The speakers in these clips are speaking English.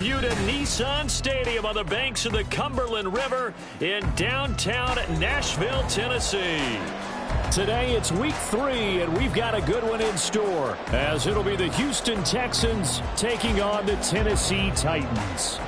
You to Nissan Stadium on the banks of the Cumberland River in downtown Nashville, Tennessee. Today it's week 3, and we've got a good one in store, as it'll be the Houston Texans taking on the Tennessee Titans.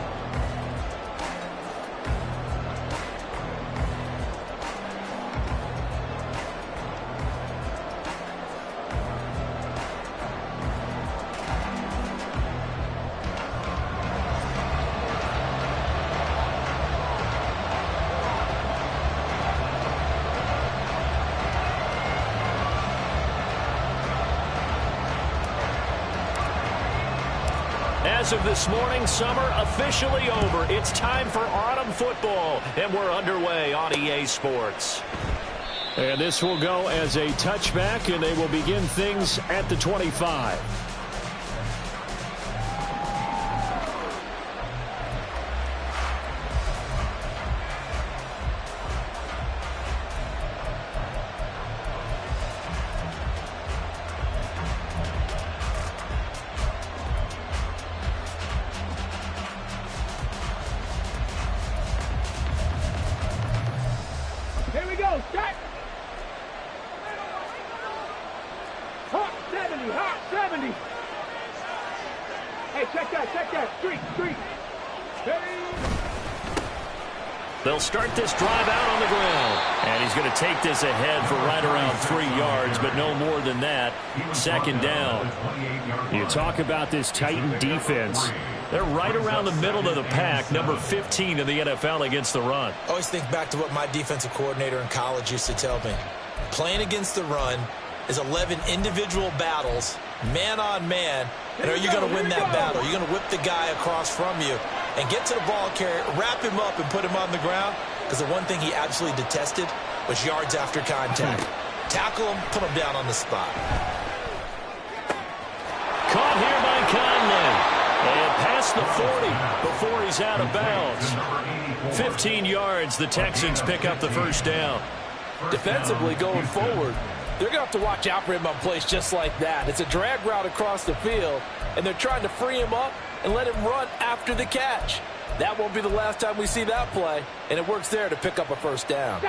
As of this morning, summer officially over. It's time for autumn football, and we're underway on EA Sports. And this will go as a touchback, and they will begin things at the 25. Here we go, set! Hot 70, hot 70! Hey, check that, street! Hey. They'll start this drive out on the ground, and he's going to take this ahead for right around 3 yards, but no more than that. Second down. You talk about this Titan defense. They're right around the middle of the pack, number 15 in the NFL against the run. I always think back to what my defensive coordinator in college used to tell me. Playing against the run is 11 individual battles, man on man, and are you going to win that battle? Are you going to whip the guy across from you and get to the ball carrier, wrap him up, and put him on the ground? Because the one thing he absolutely detested was yards after contact. Tackle him, put him down on the spot. Caught here by Conley. And past the 40 before he's out of bounds. 15 yards, the Texans pick up the first down. Defensively going forward, they're going to have to watch out for him on plays just like that. It's a drag route across the field, and they're trying to free him up and let him run after the catch. That won't be the last time we see that play, and it works there to pick up a first down.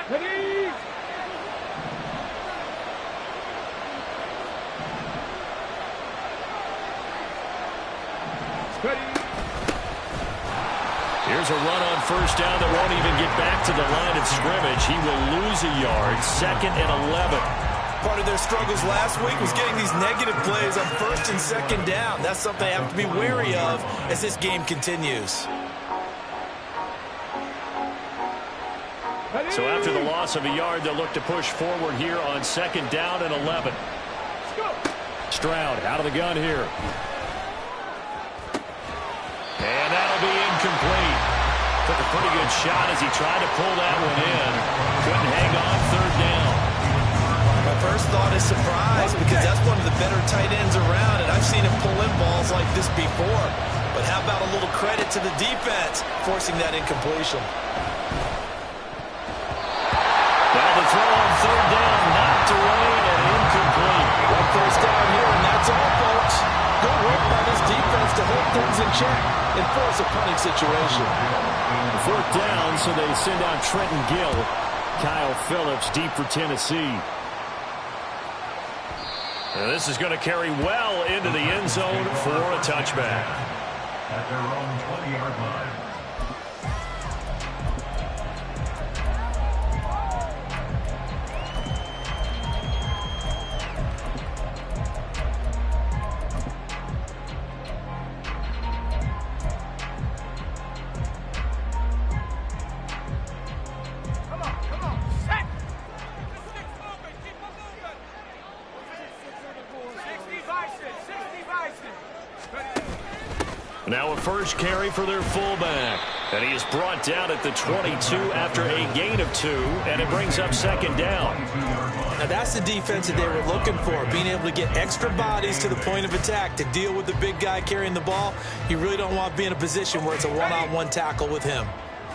Here's a run on first down that won't even get back to the line of scrimmage. He will lose a yard, 2nd and 11. Part of their struggles last week was getting these negative plays on 1st and 2nd down. That's something they have to be wary of as this game continues. So after the loss of a yard, they'll look to push forward here on 2nd down and 11. Stroud out of the gun here. And that'll be incomplete. Took a pretty good shot as he tried to pull that one in. Couldn't hang on 3rd down. My first thought is surprise, because that's one of the better tight ends around, and I've seen him pull in balls like this before. But how about a little credit to the defense forcing that incompletion? Now the throw on 3rd down, knocked away and incomplete. One first down here, and that's all, folks. Good work by this defense to hold things in check and force a punting situation. 4th down, so they send out Trenton Gill. Kyle Phillips deep for Tennessee. And this is going to carry well into the end zone for a touchback. At their own 20-yard line. Now a first carry for their fullback. And he is brought down at the 22 after a gain of 2, and it brings up 2nd down. Now that's the defense that they were looking for, being able to get extra bodies to the point of attack to deal with the big guy carrying the ball. You really don't want to be in a position where it's a one-on-one tackle with him.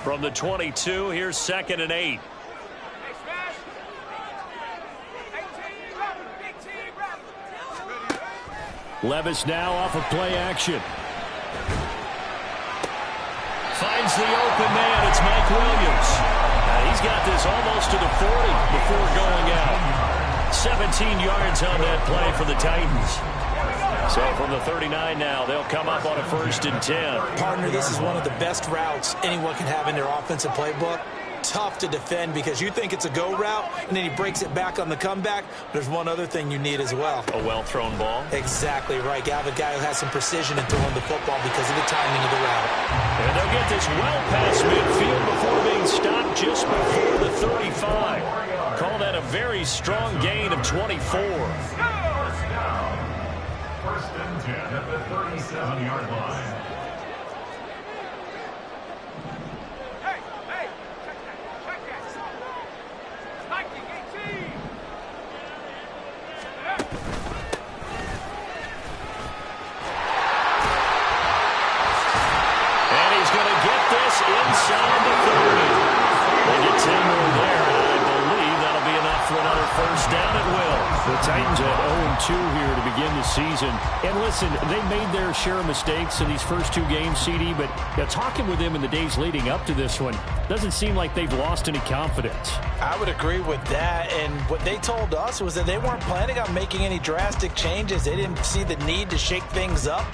From the 22, here's 2nd and 8. Levis now off of play action. Finds the open man. It's Mike Williams. He's got this almost to the 40 before going out. 17 yards on that play for the Titans. So from the 39 now, they'll come up on a 1st and 10. Partner, this is one of the best routes anyone can have in their offensive playbook. Tough to defend because you think it's a go route, and then he breaks it back on the comeback. There's one other thing you need as well. A well-thrown ball. Exactly right. You have a guy who has some precision in throwing the football because of the timing of the route. And they'll get this well past midfield before being stopped just before the 35. Call that a very strong gain of 24. First and 10 at the 37-yard line. Inside the 30. They get 10 more there, and I believe that'll be enough for another 1st down at will. The Titans at 0-2 here to begin the season. And listen, they made their share of mistakes in these first 2 games, CD, but talking with them in the days leading up to this one, doesn't seem like they've lost any confidence. I would agree with that, and what they told us was that they weren't planning on making any drastic changes. They didn't see the need to shake things up.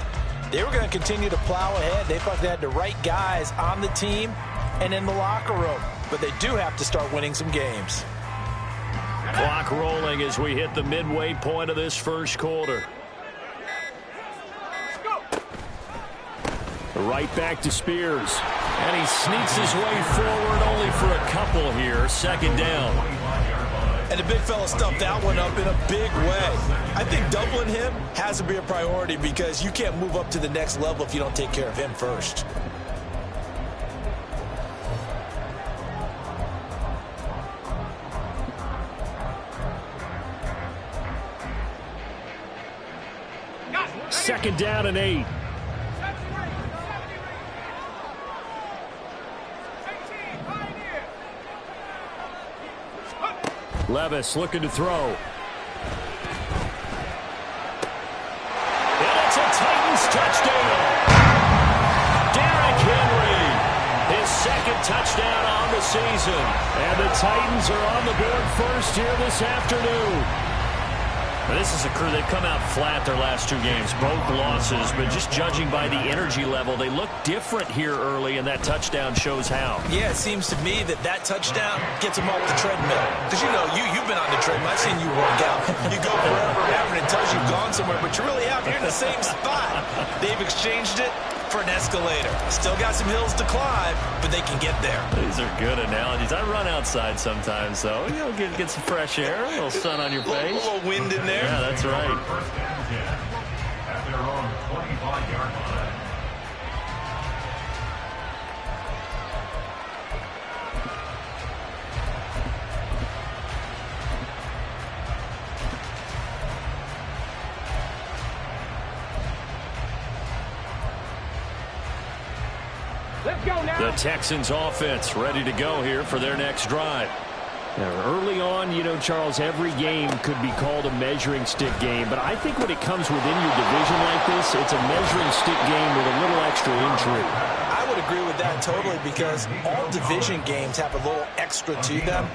They were going to continue to plow ahead. They thought they had the right guys on the team and in the locker room. But they do have to start winning some games. Clock rolling as we hit the midway point of this 1st quarter. Right back to Spears. And he sneaks his way forward only for a couple here. 2nd down. And the big fella stuffed that one up in a big way. I think doubling him has to be a priority because you can't move up to the next level if you don't take care of him first. Second down and 8. Levis looking to throw. And it's a Titans touchdown. Derrick Henry, his 2nd touchdown on the season. And the Titans are on the board first here this afternoon. Now, this is a crew, they've come out flat their last 2 games, both losses, but just judging by the energy level, they look different here early, and that touchdown shows how. Yeah, it seems to me that touchdown gets them off the treadmill. Because, you know, you've been on the treadmill. I've seen you work out. You go forever and ever, and it tells you've gone somewhere, but you really have. You're in the same spot. They've exchanged it for an escalator. Still got some hills to climb, but they can get there. These are good analogies. I run outside sometimes, though. You know, get some fresh air, a little sun on your face. A little wind in there. Yeah, that's right. First and 10 at their own 25-yard line. Let's go now. The Texans offense ready to go here for their next drive. Now, early on, you know, Charles, every game could be called a measuring stick game, but I think when it comes within your division like this, it's a measuring stick game with a little extra intrigue. I would agree with that totally because all division games have a little extra to them.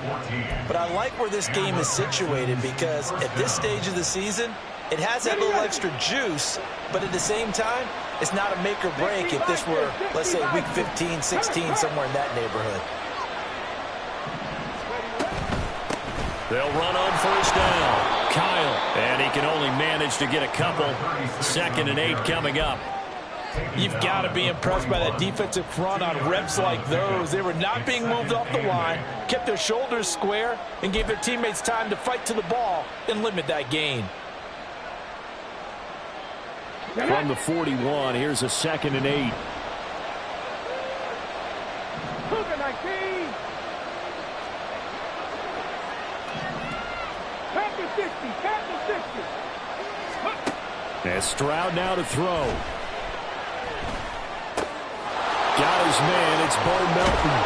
But I like where this game is situated because at this stage of the season, it has that little extra juice, but at the same time, it's not a make or break if this were, let's say, week 15, 16, somewhere in that neighborhood. They'll run on 1st down. Kyle, and he can only manage to get a couple. 2nd and 8 coming up. You've got to be impressed by that defensive front on reps like those. They were not being moved off the line, kept their shoulders square, and gave their teammates time to fight to the ball and limit that gain. From the 41, here's a 2nd and 8. Cougar 19. Back to 60. Back to 60. And Stroud now to throw. Got his man. It's Bo Melton.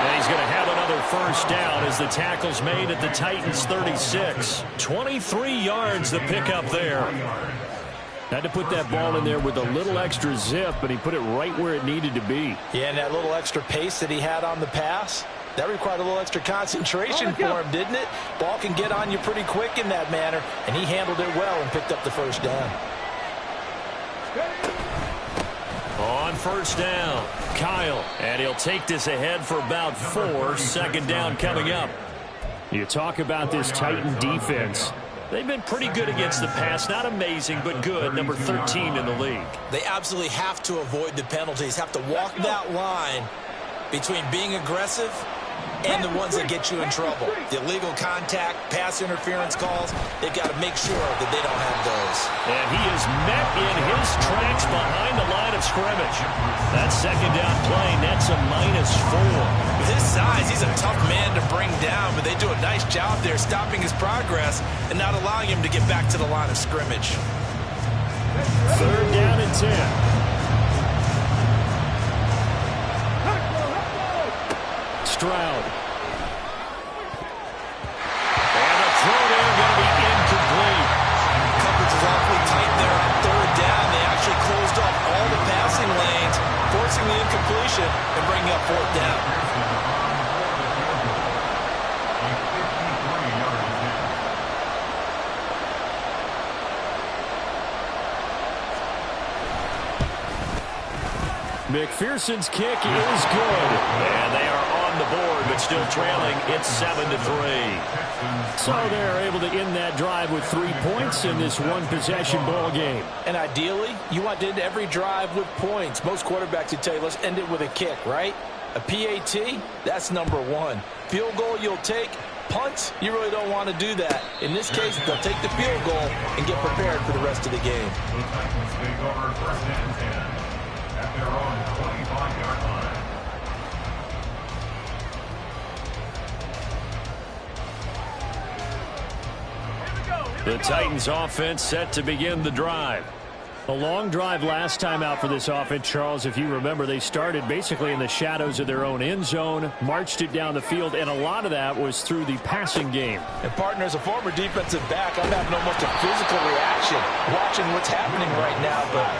And he's going to have another 1st down as the tackle's made at the Titans' 36. 23 yards the pickup there. Had to put that ball in there with a little extra zip, but he put it right where it needed to be. Yeah, and that little extra pace that he had on the pass, that required a little extra concentration for him, didn't it? Ball can get on you pretty quick in that manner, and he handled it well and picked up the first down. On first down, Kyle, and he'll take this ahead for about 4. Second down coming up. You talk about this Titan defense. They've been pretty good against the pass. Not amazing, but good. Number 13 in the league. They absolutely have to avoid the penalties, have to walk that line between being aggressive and the ones that get you in trouble. The illegal contact, pass interference calls, they've got to make sure that they don't have those. And he is met in his tracks behind the line of scrimmage. That second down play nets a -4. With his size, he's a tough man to bring down, but they do a nice job there stopping his progress and not allowing him to get back to the line of scrimmage. Third down and 10. Stroud. And the throw there going to be incomplete. Coverage is awfully tight there on third down. They actually closed off all the passing lanes, forcing the incompletion and bringing up fourth down. McPherson's kick is good. And they are on the board, but still trailing. It's 7-3. So they're able to end that drive with 3 points in this one-possession ball game. And ideally, you want to end every drive with points. Most quarterbacks would tell you, let's end it with a kick, right? A PAT, that's number 1. Field goal you'll take. Punts, you really don't want to do that. In this case, they'll take the field goal and get prepared for the rest of the game. The Titans take over first and 10 at their own 25-yard line. The Titans offense set to begin the drive. A long drive last time out for this offense, Charles. If you remember, they started basically in the shadows of their own end zone, marched it down the field, and a lot of that was through the passing game. And, partner, as a former defensive back, I'm having almost a physical reaction watching what's happening right now. But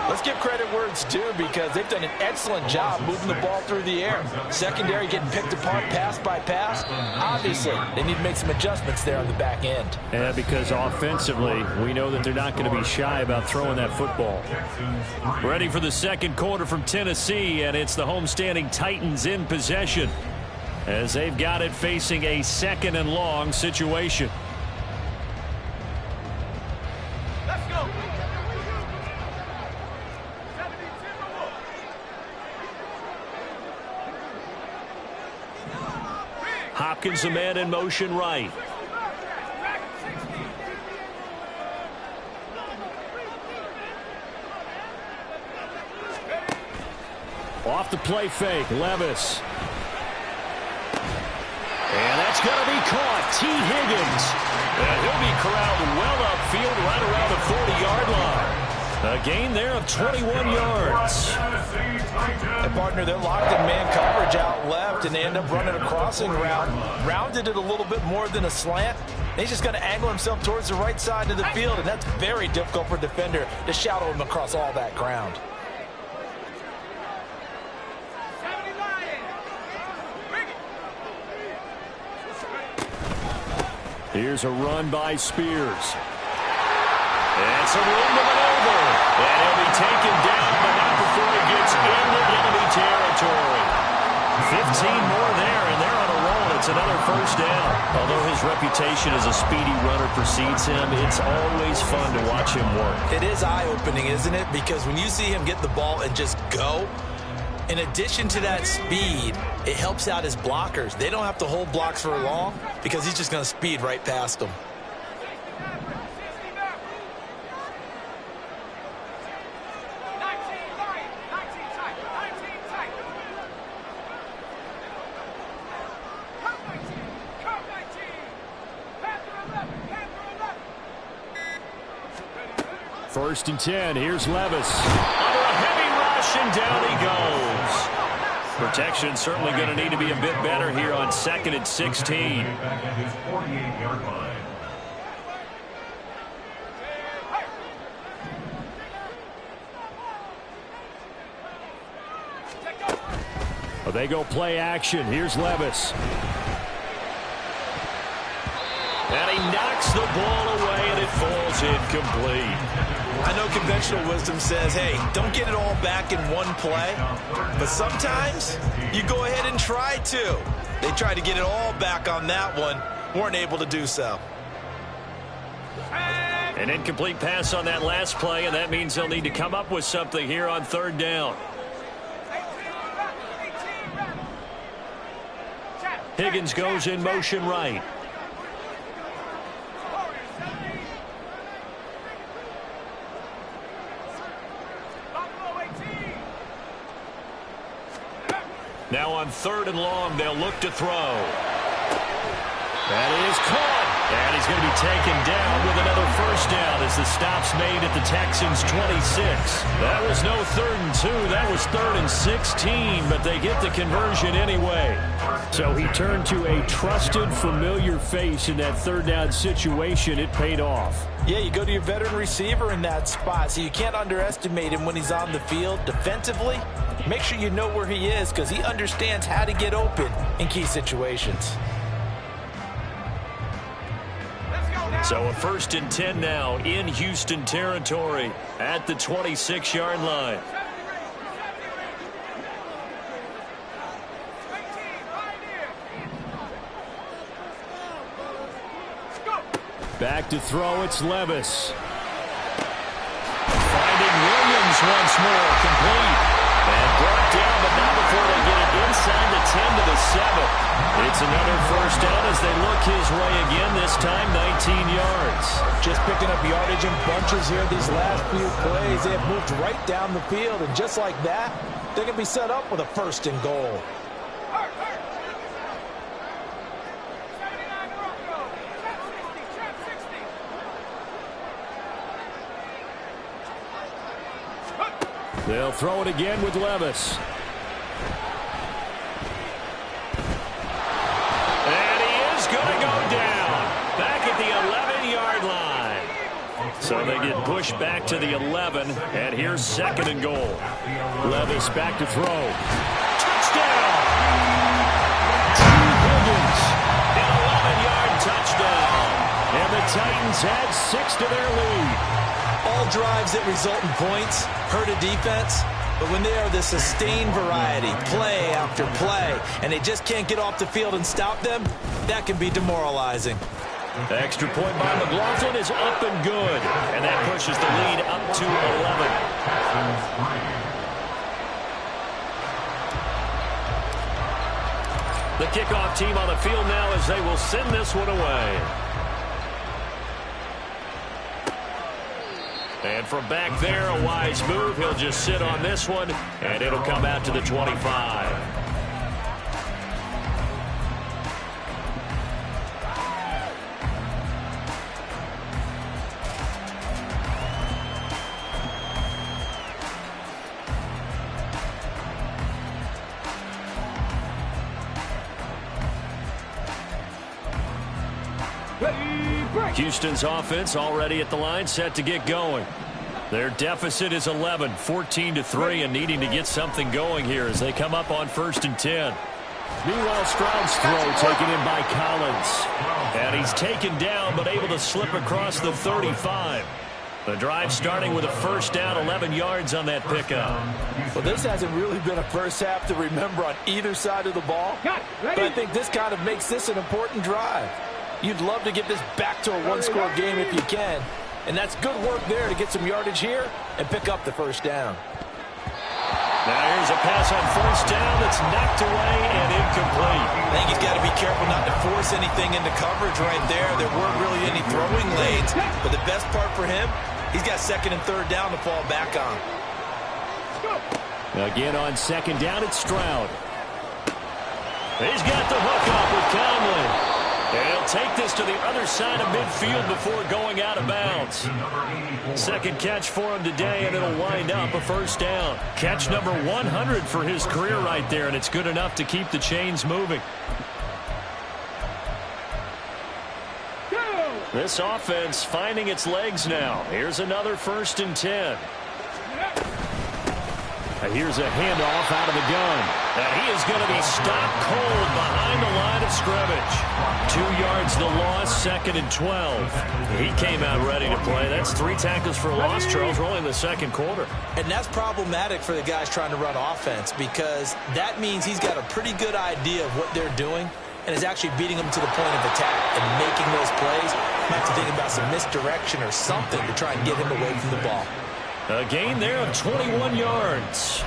let's give credit where it's due because they've done an excellent job moving the ball through the air. Secondary getting picked apart pass by pass. Obviously, they need to make some adjustments there on the back end. And because offensively, we know that they're not going to be shy about throwing that football. Ready for the second quarter from Tennessee, and it's the homestanding Titans in possession as they've got it facing a second and long situation. Hopkins, a man in motion right. Off the play fake, Levis. And that's going to be caught. T. Higgins. And he'll be corralled well upfield right around the 40-yard line. A gain there of 21 yards. And, partner, they're locked in man coverage out left, and they end up running a crossing route. Rounded it a little bit more than a slant. He's just going to angle himself towards the right side of the field, and that's very difficult for a defender to shadow him across all that ground. Here's a run by Spears. And some room to maneuver. And he'll be taken down, but not before he gets into enemy territory. 15 more there, and they're on a roll. It's another first down. Although his reputation as a speedy runner precedes him, it's always fun to watch him work. It is eye-opening, isn't it? Because when you see him get the ball and just go, in addition to that speed, it helps out his blockers. They don't have to hold blocks for long because he's just going to speed right past them. First and 10. Here's Levis. Under a heavy rush, and down he goes. Protection certainly going to need to be a bit better here on 2nd and 16. Back at his 48-yard line. Well, they go play action. Here's Levis. And he knocks the ball away, and it falls incomplete. I know conventional wisdom says, hey, don't get it all back in one play. But sometimes you go ahead and try to. They tried to get it all back on that one. Weren't able to do so. An incomplete pass on that last play, and that means they'll need to come up with something here on third down. Higgins goes in motion right. Now on third and long, they'll look to throw. That is caught. And he's going to be taken down with another first down as the stop's made at the Texans' 26. That was no 3rd and 2. That was 3rd and 16, but they get the conversion anyway. So he turned to a trusted, familiar face in that third down situation. It paid off. Yeah, you go to your veteran receiver in that spot, so you can't underestimate him when he's on the field. Defensively, make sure you know where he is because he understands how to get open in key situations. So a 1st and 10 now in Houston territory at the 26-yard line. Back to throw, it's Levis. Finding Williams once more, complete. And brought down, but not before they get it inside the 10 to the 7. It's another first down as they look his way again, this time 19 yards. Just picking up yardage in bunches here these last few plays. They have moved right down the field, and just like that, they're going to be set up with a 1st and goal. They'll throw it again with Levis. And he is going to go down. Back at the 11-yard line. So they get pushed back to the 11. And here's 2nd and goal. Levis back to throw. Touchdown! Higgins. An 11-yard touchdown. And the Titans add 6 to their lead. All drives that result in points hurt a defense, but when they are the sustained variety, play after play, and they just can't get off the field and stop them, that can be demoralizing. The extra point by McLaughlin is up and good, and that pushes the lead up to 11. The kickoff team on the field now as they will send this one away. And from back there, a wise move. He'll just sit on this one, and it'll come out to the 25. Houston's offense already at the line, set to get going. Their deficit is 11, 14-3, and needing to get something going here as they come up on 1st and 10. Meanwhile, Stroud's throw taken in by Collins. And he's taken down, but able to slip across the 35. The drive starting with a first down, 11 yards on that pickup. Well, this hasn't really been a first half to remember on either side of the ball. But I think this kind of makes this an important drive. You'd love to get this back to a one-score game if you can. And that's good work there to get some yardage here and pick up the first down. Now here's a pass on first down that's knocked away and incomplete. I think he's got to be careful not to force anything into coverage right there. There weren't really any throwing lanes. But the best part for him, he's got 2nd and 3rd down to fall back on. Again on 2nd down, it's Stroud. He's got the hook up with Conley. And he'll take this to the other side of midfield before going out of bounds. 2nd catch for him today, and it'll wind up a first down. Catch number 100 for his career right there, and it's good enough to keep the chains moving. This offense finding its legs now. Here's another 1st and 10. Here's a handoff out of the gun. And he is going to be stopped cold behind the line of scrimmage. 2 yards the loss, 2nd and 12. He came out ready to play. That's 3 tackles for a loss, Charles. We're only in the second quarter. And that's problematic for the guys trying to run offense because that means he's got a pretty good idea of what they're doing and is actually beating them to the point of attack and making those plays. Might have to think about some misdirection or something to try and get him away from the ball. A gain there of 21 yards.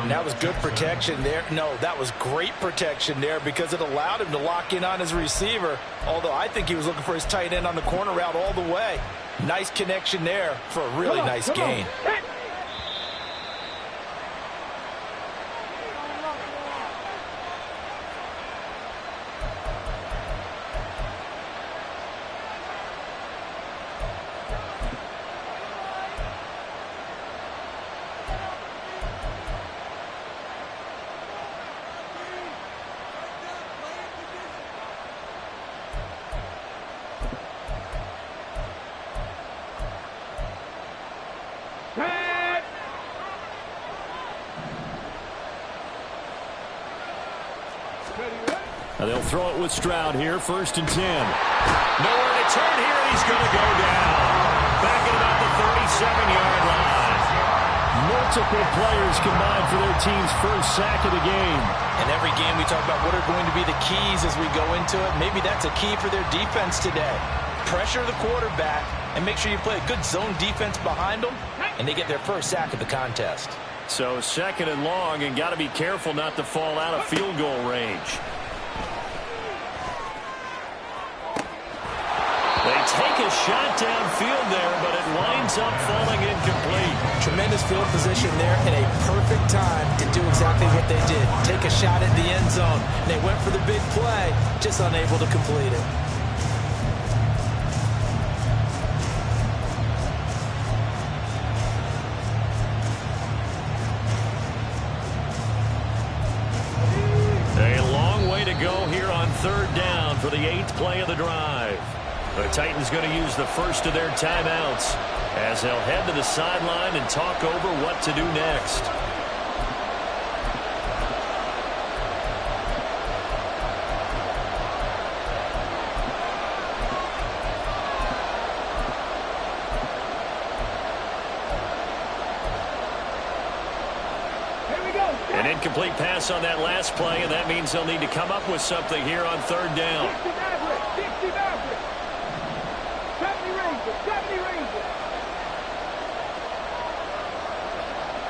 That was good protection there. No, that was great protection there because it allowed him to lock in on his receiver, although I think he was looking for his tight end on the corner route all the way. Nice connection there for a really nice gain. They'll throw it with Stroud here, 1st and 10. Nowhere to turn here, and he's going to go down. Back at about the 37-yard line. Multiple players combined for their team's first sack of the game. And every game we talk about what are going to be the keys as we go into it. Maybe that's a key for their defense today. Pressure the quarterback and make sure you play a good zone defense behind them, and they get their first sack of the contest. So 2nd and long, and got to be careful not to fall out of field goal range. They take a shot downfield there, but it winds up falling incomplete. Tremendous field position there and a perfect time to do exactly what they did. Take a shot at the end zone. And they went for the big play, just unable to complete it. A long way to go here on 3rd down for the 8th play of the drive. The Titans going to use the first of their timeouts as they'll head to the sideline and talk over what to do next. An incomplete pass on that last play, and that means they'll need to come up with something here on 3rd down. 70 Rangers.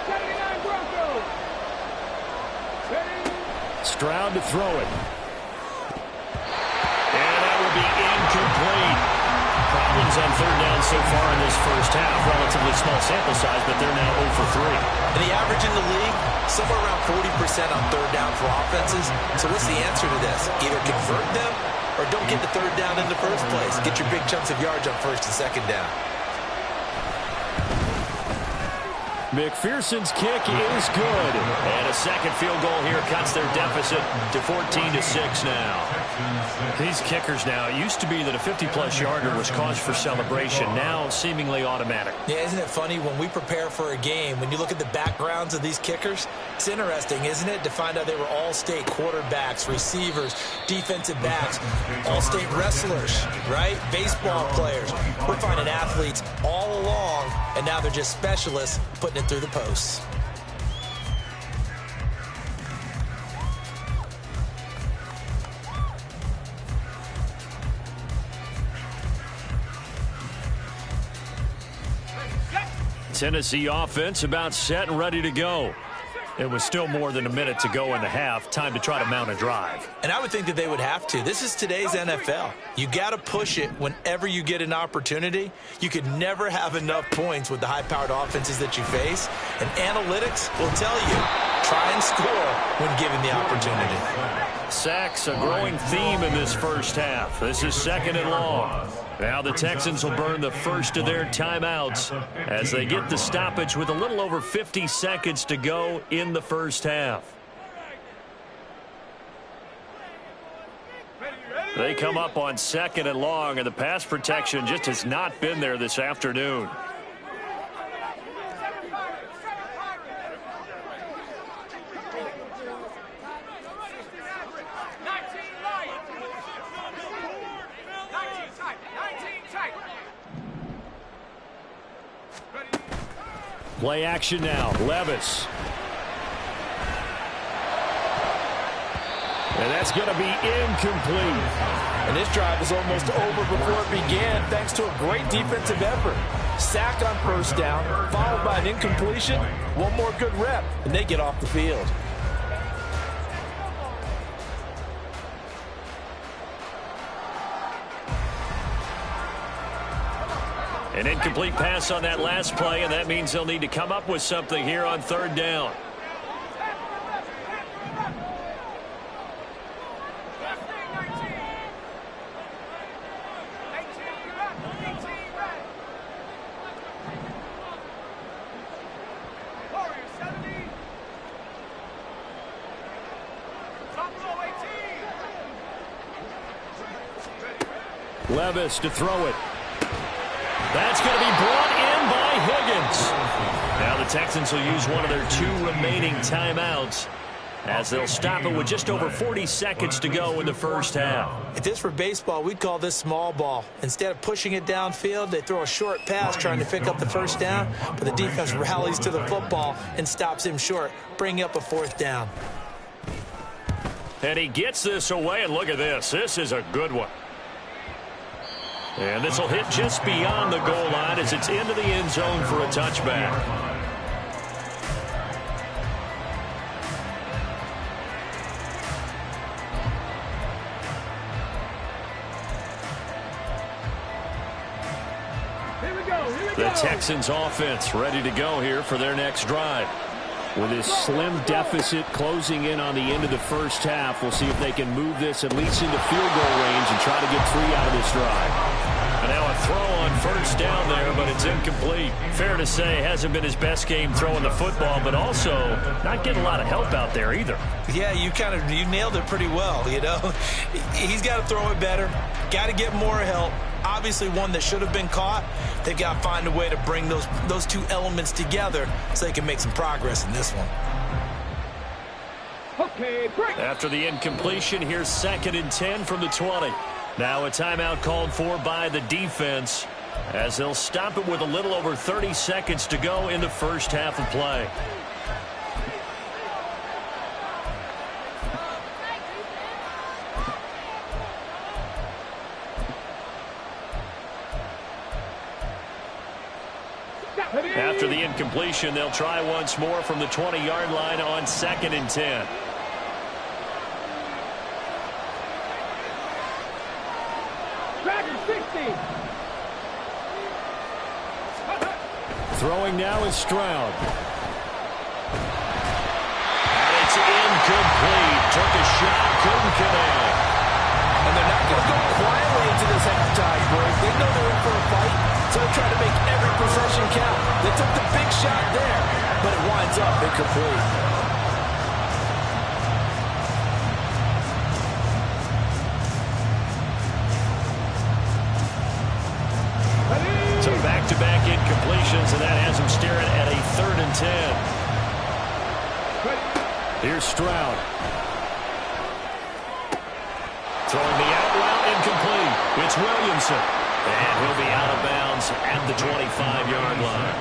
79 Broncos. Stroud to throw it. And that will be incomplete. Problems on 3rd down so far in this first half. Relatively small sample size, but they're now 0 for 3. And the average in the league, somewhere around 40% on 3rd down for offenses. So what's the answer to this? Either convert them or don't get the 3rd down in the first place. Get your big chunks of yards on 1st and 2nd down. McPherson's kick is good. And a second field goal here cuts their deficit to 14-6 now. These kickers now, it used to be that a 50-plus yarder was cause for celebration. Now seemingly automatic. Yeah, isn't it funny when we prepare for a game, when you look at the backgrounds of these kickers, it's interesting, isn't it, to find out they were all-state quarterbacks, receivers, defensive backs, all-state wrestlers, right? Baseball players. We're finding athletes all along, and now they're just specialists putting it through the posts. Tennessee offense about set and ready to go. It was still more than a minute to go in the half. Time to try to mount a drive. And I would think that they would have to. This is today's NFL. You got to push it whenever you get an opportunity. You could never have enough points with the high-powered offenses that you face. And analytics will tell you, try and score when given the opportunity. Sacks, a growing theme in this first half. This is 2nd and long. Now the Texans will burn the first of their timeouts as they get the stoppage with a little over 50 seconds to go in the first half. They come up on 2nd and long, and the pass protection just has not been there this afternoon. Play action now. Levis. And that's going to be incomplete. And this drive is almost over before it began thanks to a great defensive effort. Sack on first down, followed by an incompletion. One more good rep, and they get off the field. An incomplete pass on that last play, and that means they'll need to come up with something here on third down. Levis to throw it. That's going to be brought in by Higgins. Now the Texans will use one of their 2 remaining timeouts as they'll stop it with just over 40 seconds to go in the first half. If this were baseball, we'd call this small ball. Instead of pushing it downfield, they throw a short pass trying to pick up the first down, but the defense rallies to the football and stops him short, bringing up a 4th down. And he gets this away, and look at this. This is a good one. And this will hit just beyond the goal line as it's into the end zone for a touchback. Here we go. The Texans offense ready to go here for their next drive. With this slim deficit closing in on the end of the first half, we'll see if they can move this at least into field goal range and try to get 3 out of this drive. And now a throw on first down there, but it's incomplete. Fair to say, hasn't been his best game throwing the football, but also not getting a lot of help out there either. Yeah, you nailed it pretty well, you know. He's got to throw it better, got to get more help. Obviously one that should have been caught. They've got to find a way to bring those 2 elements together so they can make some progress in this one. Okay, break. After the incompletion, here's 2nd and 10 from the 20. Now a timeout called for by the defense as they'll stop it with a little over 30 seconds to go in the first half of play. After the incompletion, they'll try once more from the 20-yard line on 2nd and 10. Throwing now is Stroud. And it's incomplete. Took a shot, couldn't connect. And they're not going to go quietly into this halftime break. They know they're in for a fight, so they're trying to make every possession count. They took the big shot there, but it winds up incomplete. So back-to-back incompletions, and that has him staring at a 3rd and 10. Here's Stroud. Throwing the out route, incomplete. It's Williamson. And he'll be out of bounds at the 25-yard line.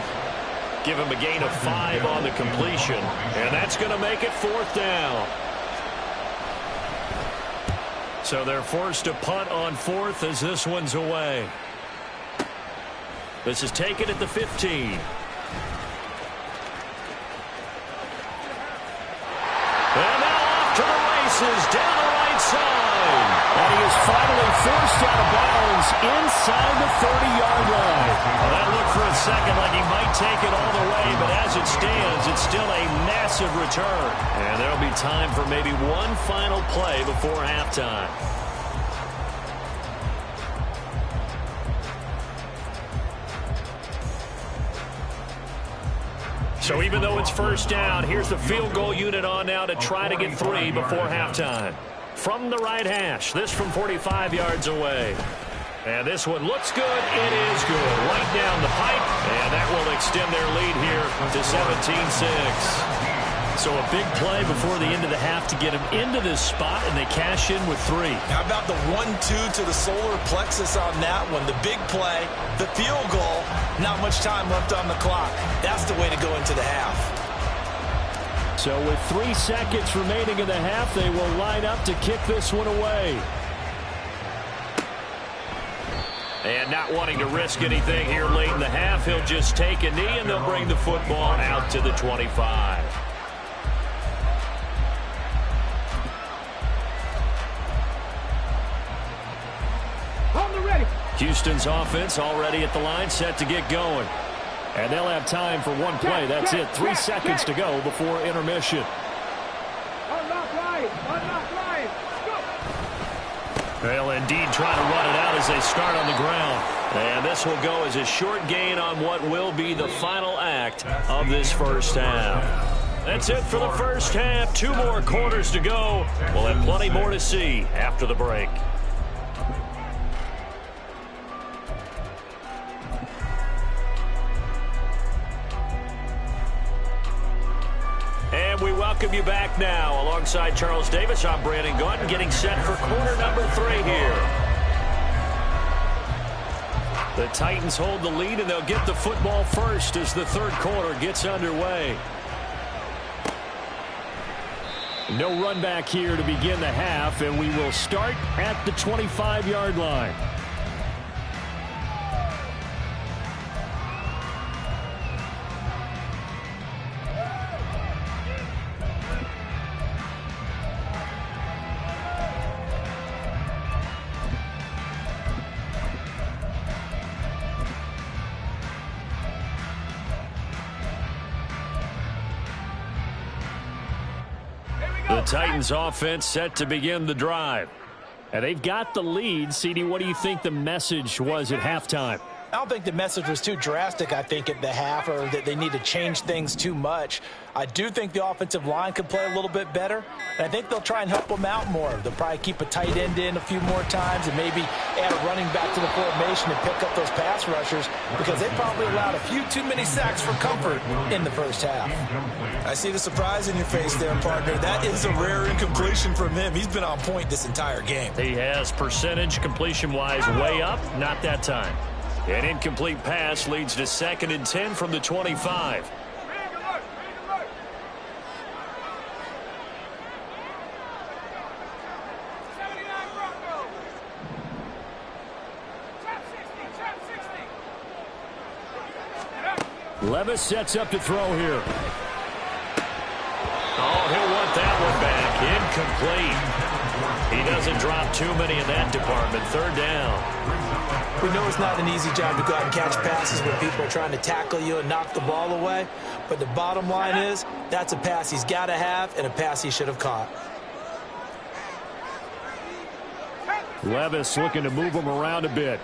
Give him a gain of 5 on the completion, and that's going to make it 4th down. So they're forced to punt on 4th as this one's away. This is taken at the 15. And now off to the races down the right side. And he is finally forced out of bounds inside the 30-yard line. Well, that looked for a second like he might take it all the way, but as it stands, it's still a massive return. And there'll be time for maybe one final play before halftime. So even though it's first down, here's the field goal unit on now to try to get 3 before halftime. From the right hash, this from 45 yards away. And this one looks good. It is good. Right down the pipe. And that will extend their lead here to 17-6. So a big play before the end of the half to get them into this spot, and they cash in with 3. How about the 1-2 to the solar plexus on that one? The big play, the field goal, not much time left on the clock. That's the way to go into the half. So with 3 seconds remaining in the half, they will line up to kick this one away. And not wanting to risk anything here late in the half, he'll just take a knee, and they'll bring the football out to the 25. Houston's offense already at the line, set to get going. And they'll have time for one play. That's it. 3 seconds to go before intermission. They'll indeed try to run it out as they start on the ground. And this will go as a short gain on what will be the final act of this first half. That's it for the first half. 2 more quarters to go. We'll have plenty more to see after the break. And we welcome you back now. Alongside Charles Davis, I'm Brandon Gaudin, getting set for quarter number 3 here. The Titans hold the lead, and they'll get the football first as the third quarter gets underway. No run back here to begin the half, and we will start at the 25-yard line. The Titans offense set to begin the drive. And they've got the lead. CD, what do you think the message was at halftime? I don't think the message was too drastic, I think, at the half, or that they need to change things too much. I do think the offensive line could play a little bit better, and I think they'll try and help them out more. They'll probably keep a tight end in a few more times and maybe add a running back to the formation and pick up those pass rushers, because they probably allowed a few too many sacks for comfort in the first half. I see the surprise in your face there, partner. That is a rare incompletion from him. He's been on point this entire game. He has percentage completion-wise way up, not that time. An incomplete pass leads to 2nd and 10 from the 25. Levis sets up to throw here. Oh, he'll want that one back. Incomplete. He doesn't drop too many in that department. 3rd down. We know it's not an easy job to go out and catch passes when people are trying to tackle you and knock the ball away. But the bottom line is, that's a pass he's got to have and a pass he should have caught. Levis looking to move him around a bit.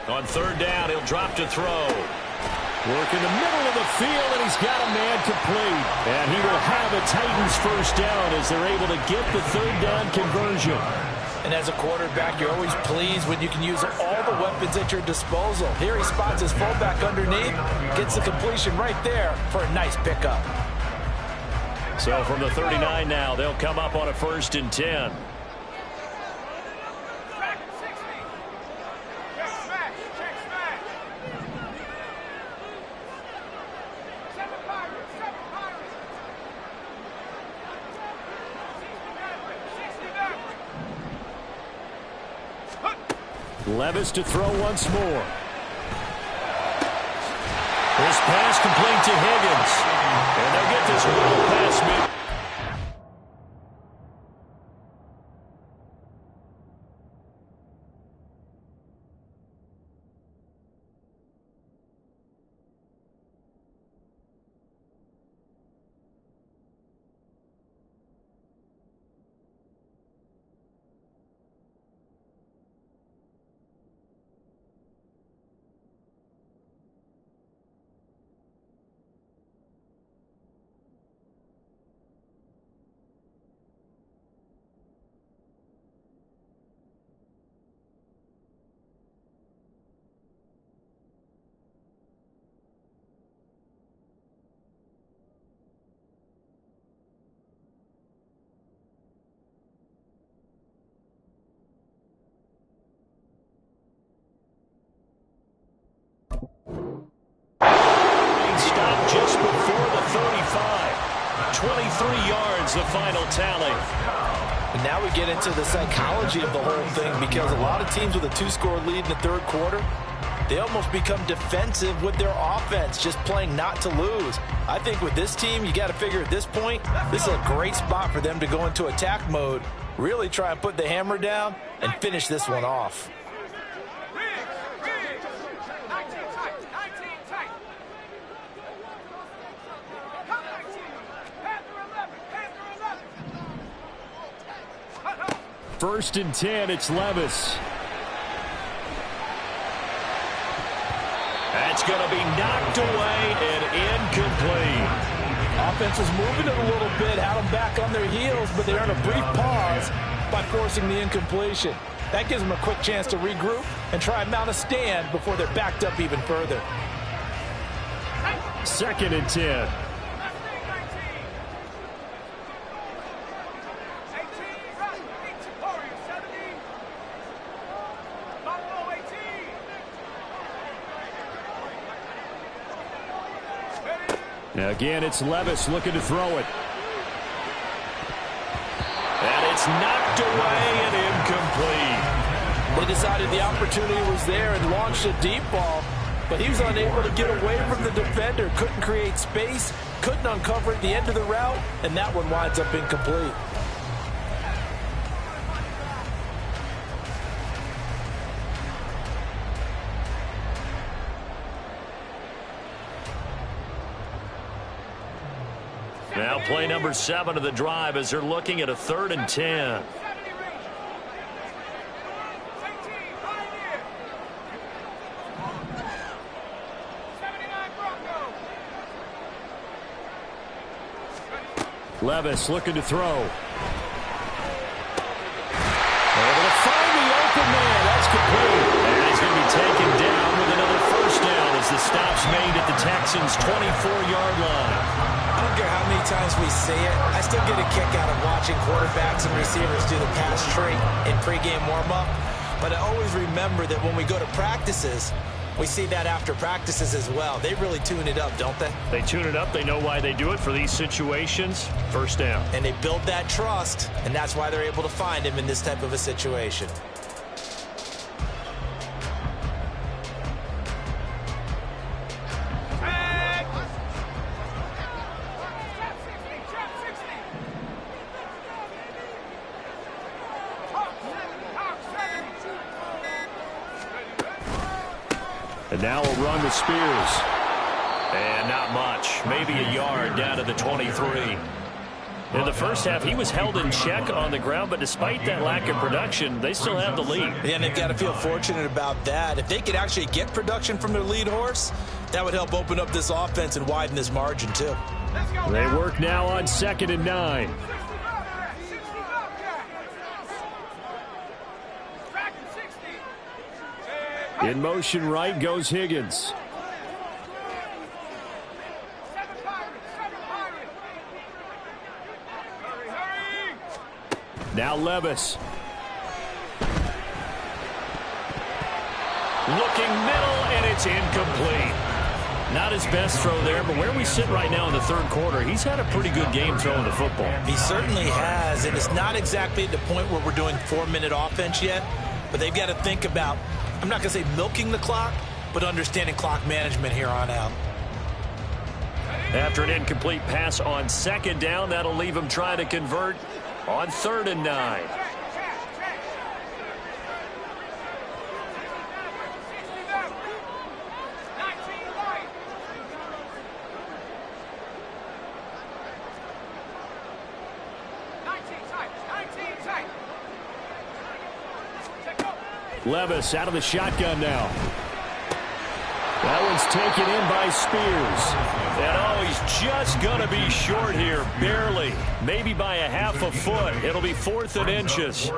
On 3rd down, he'll drop to throw. Work in the middle of the field, and he's got a man complete. And he will have a Titans first down as they're able to get the 3rd down conversion. And as a quarterback, you're always pleased when you can use all the weapons at your disposal. Here he spots his fullback underneath, gets the completion right there for a nice pickup. So from the 39 now, they'll come up on a 1st and 10. Levis to throw once more. This pass complete to Higgins. And they'll get this well past mid. 23 yards, the final tally. And now we get into the psychology of the whole thing, because a lot of teams with a 2-score lead in the third quarter, they almost become defensive with their offense, just playing not to lose. I think with this team, you got to figure at this point, this is a great spot for them to go into attack mode, really try and put the hammer down and finish this one off. First and 10, it's Levis. That's going to be knocked away and incomplete. Offense was moving it a little bit, had them back on their heels, but they earned a brief pause by forcing the incompletion. That gives them a quick chance to regroup and try and mount a stand before they're backed up even further. Second and 10. Now again, it's Levis looking to throw it. And it's knocked away and incomplete. They decided the opportunity was there and launched a deep ball, but he was unable to get away from the defender, couldn't create space, couldn't uncover at the end of the route, and that one winds up incomplete. Now play number 7 of the drive as they're looking at a 3rd and 10. Levis looking to throw. Able to find the open man. That's complete. And he's going to be taken down with another first down as the stop's made at the Texans' 24-yard line. I don't care how many times we say it, I still get a kick out of watching quarterbacks and receivers do the pass trait in pregame warm-up. But I always remember that when we go to practices, we see that after practices as well. They really tune it up, don't they? They tune it up. They know why they do it for these situations. First down. And they build that trust, and that's why they're able to find him in this type of a situation. And now we'll run with Spears. And not much. Maybe a yard down to the 23. In the first half, he was held in check on the ground, but despite that lack of production, they still have the lead. Yeah, and they've got to feel fortunate about that. If they could actually get production from their lead horse, that would help open up this offense and widen this margin, too. They work now on 2nd and 9. In motion right goes Higgins. Now Levis. Looking middle, and it's incomplete. Not his best throw there, but where we sit right now in the third quarter, he's had a pretty good game throwing the football. He certainly has, and it's not exactly at the point where we're doing 4-minute offense yet, but they've got to think about, I'm not going to say milking the clock, but understanding clock management here on out. After an incomplete pass on 2nd down, that'll leave him trying to convert on 3rd and 9. Levis out of the shotgun now. That one's taken in by Spears. And oh, he's just going to be short here, barely. Maybe by a half a foot. It'll be 4th and inches.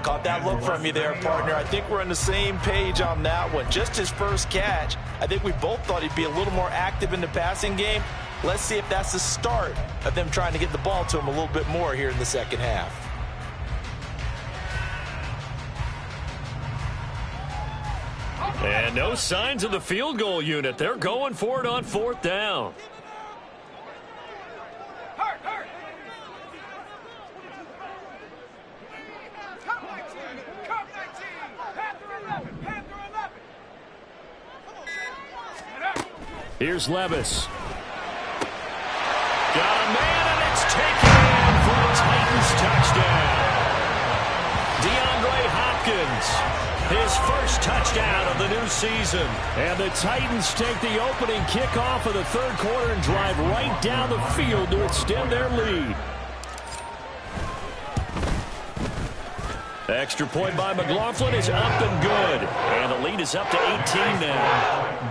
Caught that look from you there, partner. I think we're on the same page on that one. Just his first catch. I think we both thought he'd be a little more active in the passing game. Let's see if that's the start of them trying to get the ball to him a little bit more here in the second half. And no signs of the field goal unit. They're going for it on 4th down. Here's Levis. Got a man, and it's taken in for the Titans touchdown. DeAndre Hopkins, his first touchdown of the new season. And the Titans take the opening kickoff of the third quarter and drive right down the field to extend their lead. Extra point by McLaughlin is up and good. And the lead is up to 18 now.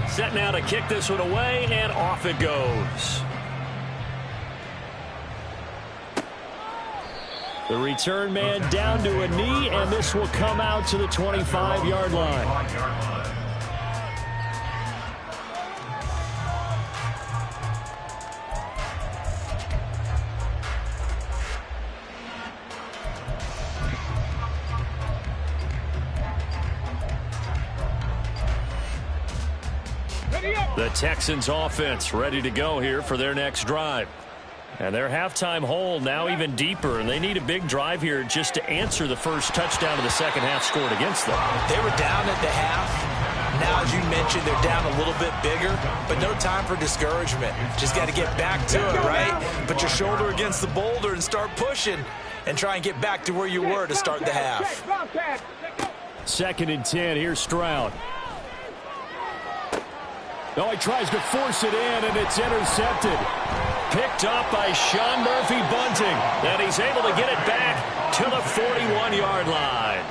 Set now to kick this one away, and off it goes. The return man down to a knee, and this will come out to the 25-yard line. The Texans offense ready to go here for their next drive. And their halftime hole now even deeper, and they need a big drive here just to answer the first touchdown of the second half scored against them. They were down at the half. Now, as you mentioned, they're down a little bit bigger, but no time for discouragement. Just got to get back to it, right? Put your shoulder against the boulder and start pushing and try and get back to where you were to start the half. 2nd and 10. Here's Stroud. Oh, he tries to force it in, and it's intercepted. Picked up by Sean Murphy-Bunting. And he's able to get it back to the 41-yard line.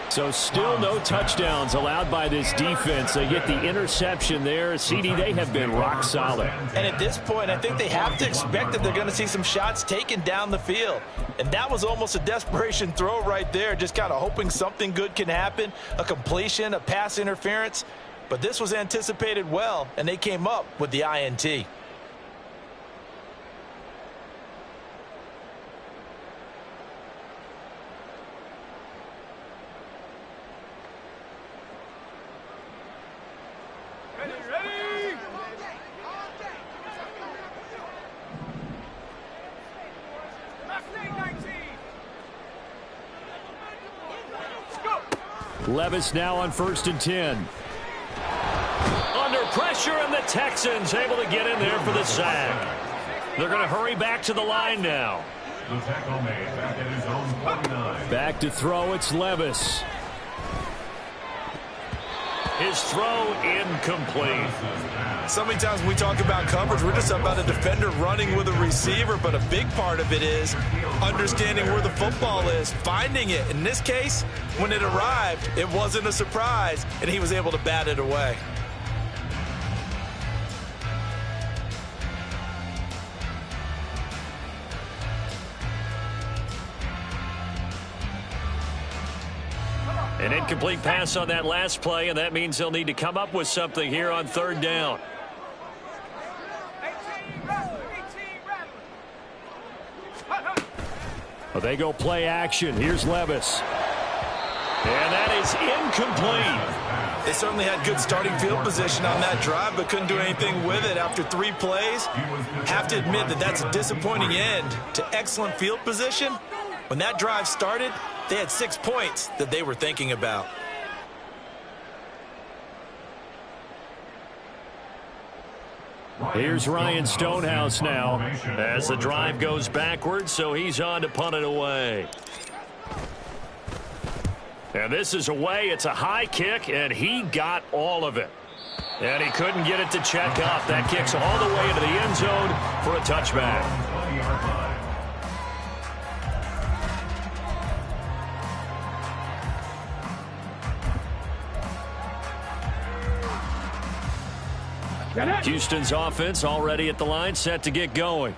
So still no touchdowns allowed by this defense. They get the interception there. CD, they have been rock solid. And at this point, I think they have to expect that they're going to see some shots taken down the field. And that was almost a desperation throw right there, just kind of hoping something good can happen, a completion, a pass interference. But this was anticipated well, and they came up with the INT. Levis now on 1st and 10. Under pressure, and the Texans able to get in there for the sack. They're going to hurry back to the line now. The tackle made back at his own 49. Back to throw, it's Levis. His throw incomplete. So many times when we talk about coverage, we're just about a defender running with a receiver, but a big part of it is understanding where the football is, finding it. In this case, when it arrived, it wasn't a surprise, and he was able to bat it away. An incomplete pass on that last play, and that means they'll need to come up with something here on 3rd down. Well, they go play action. Here's Levis. And that is incomplete. They certainly had good starting field position on that drive, but couldn't do anything with it after 3 plays. Have to admit that that's a disappointing end to excellent field position. When that drive started, they had 6 points that they were thinking about. Here's Ryan Stonehouse now as the drive goes backwards, so he's on to punt it away. And this is away. It's a high kick, and he got all of it. And he couldn't get it to check up. That kicks all the way into the end zone for a touchback. Houston's offense already at the line, set to get going.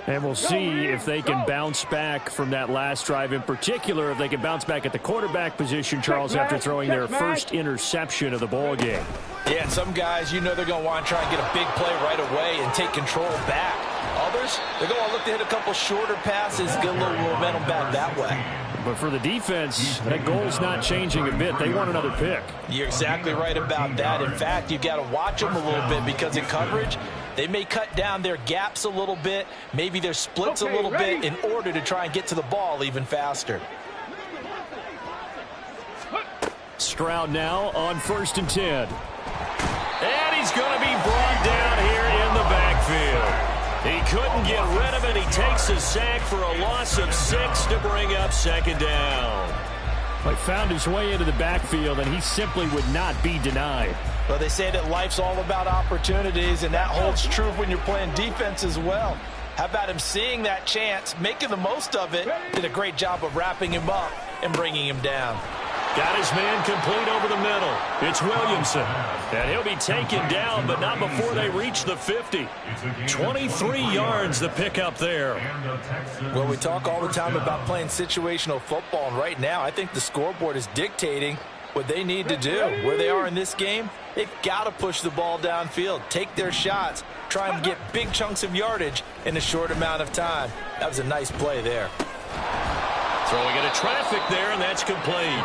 And we'll see if they can bounce back from that last drive, in particular if they can bounce back at the quarterback position, Charles, after throwing their first interception of the ball game. Yeah, and some guys, you know they're going to want to try and get a big play right away and take control back. Others, they're going to look to hit a couple shorter passes, get a little momentum back that way. But for the defense, that goal's not changing a bit. They want another pick. You're exactly right about that. In fact, you've got to watch them a little bit because in coverage, they may cut down their gaps a little bit, maybe their splits a little bit in order to try and get to the ball even faster. Stroud now on 1st and 10. And he's going to be brought down here in the backfield. He couldn't get rid of it. He takes a sack for a loss of 6 to bring up 2nd down. He found his way into the backfield, and he simply would not be denied. Well, they say that life's all about opportunities, and that holds true when you're playing defense as well. How about him seeing that chance, making the most of it, did a great job of wrapping him up and bringing him down. Got his man complete over the middle. It's Williamson. And he'll be taken down, but not before they reach the 50. 23 yards the pickup there. Well, we talk all the time about playing situational football, and right now I think the scoreboard is dictating what they need to do. Where they are in this game, they've got to push the ball downfield, take their shots, try and get big chunks of yardage in a short amount of time. That was a nice play there. Throwing into traffic there, and that's complete.